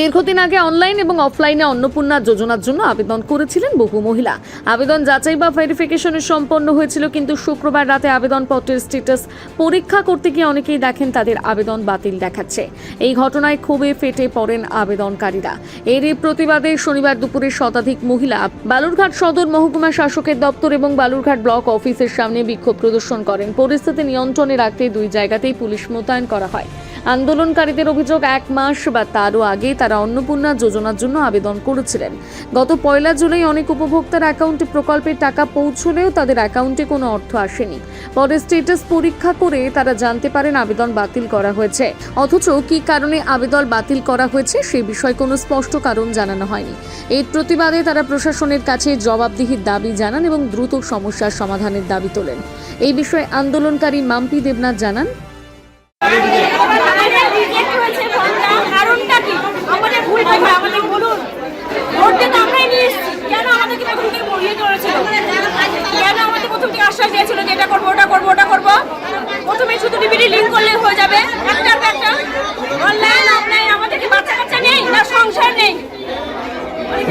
দীর্ঘদিন আগে অনলাইন এবং অফলাইনে অন্নপূর্ণা যোজনার জন্য আবেদন করেছিলেন বহু মহিলা। আবেদন যাচাই বা ভেরিফিকেশনে সম্পন্ন হয়েছিল, কিন্তু শুক্রবার রাতে আবেদনপত্রের স্ট্যাটাস পরীক্ষা করতে গিয়ে অনেকেই দেখেন তাদের আবেদন বাতিল দেখাচ্ছে। এই ঘটনায় ক্ষোভে ফেটে পড়েন আবেদনকারীরা। এরই প্রতিবাদে শনিবার দুপুরে শতাধিক মহিলা বালুরঘাট সদর মহকুমা শাসকের দপ্তর এবং বালুরঘাট ব্লক অফিসের সামনে বিক্ষোভ প্রদর্শন করেন। পরিস্থিতি নিয়ন্ত্রণে রাখতে দুই জায়গাতেই পুলিশ মোতায়েন করা হয়। আন্দোলনকারীদের অভিযোগ, 1 মাস বা তারও আগে তারা অন্নপূর্ণা যোজনার জন্য আবেদন করেছিলেন। গত 1 জুলাই অনেক উপভোক্তার অ্যাকাউন্টে প্রকল্পের টাকা পৌঁছলেও তাদের অ্যাকাউন্টে কোনো অর্থ আসেনি। পরে স্ট্যাটাস পরীক্ষা করে তারা জানতে পারেন আবেদন বাতিল করা হয়েছে। অথচ কী কারণে আবেদন বাতিল করা হয়েছে সেই বিষয়ে কোনো স্পষ্ট কারণ জানানো হয়নি। এর প্রতিবাদে তারা প্রশাসনের কাছে জবাবদিহির দাবি জানান এবং দ্রুত সমস্যার সমাধানের দাবি তোলেন। এই বিষয়ে আন্দোলনকারী মাম্পি দেবনাথ জানান,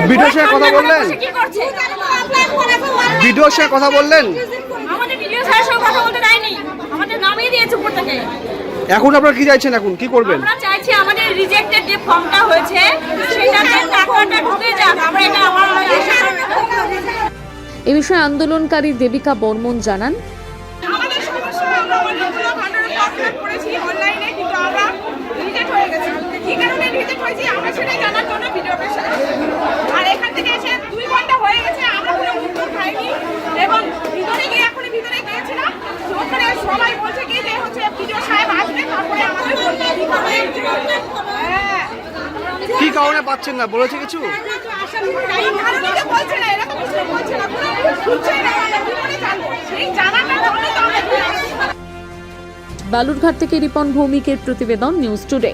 ভিডিওর সাথে কথা বললেন? ভিডিওর সাথে কথা বললেন? আমাদের ভিডিও স্যারের সঙ্গে কথা বলতে দেয়নি, আমাদের নামিয়ে দিয়েছে উপর থেকে। এখন আপনারা কি চাইছেন, এখন কি করবেন? আমরা চাইছি আমাদের রিজেক্টেড যে ফর্মটা হয়েছে সেটাতে টাকাটা ঢুকে যাক। আমরা এটা এ বিষয়ে আন্দোলনকারী দেবিকা বর্মন জানান, আমাদের সমস্যা, আমরা অনেকগুলো ভান্ডারের ফর্ম করেছি অনলাইনে, কিন্তু আমরা রিজেক্ট হয়ে গেছি। কি কারণে রিজেক্ট হয়েছি আমরা সেটাই জানার জন্য ভিডিও পেয়েছি। আর এখান থেকে এসে 2 ঘন্টা হয়ে গেছে, আমরা কোনো উত্তর পাইনি। এবং ভিতরে গিয়ে এখনই ভিতরে গিয়েছিলাম, ওখানে সবাই বলছে কি যে হচ্ছে ভিডিও সাহেব আসবে, তারপরে আমাদের বলবে। হ্যাঁ, কি কারণে পাচ্ছেন না বলেছে কিছু? এই কারণে তো বলছে না, এরা তো কিছু বলছে না, কোনো বুঝছেই না, আমরা কি করে জানবো? এই জানাটা হলে তো আমরা বালুরঘাট থেকে রিপন ভৌমিকের প্রতিবেদন, নিউজ টুডে।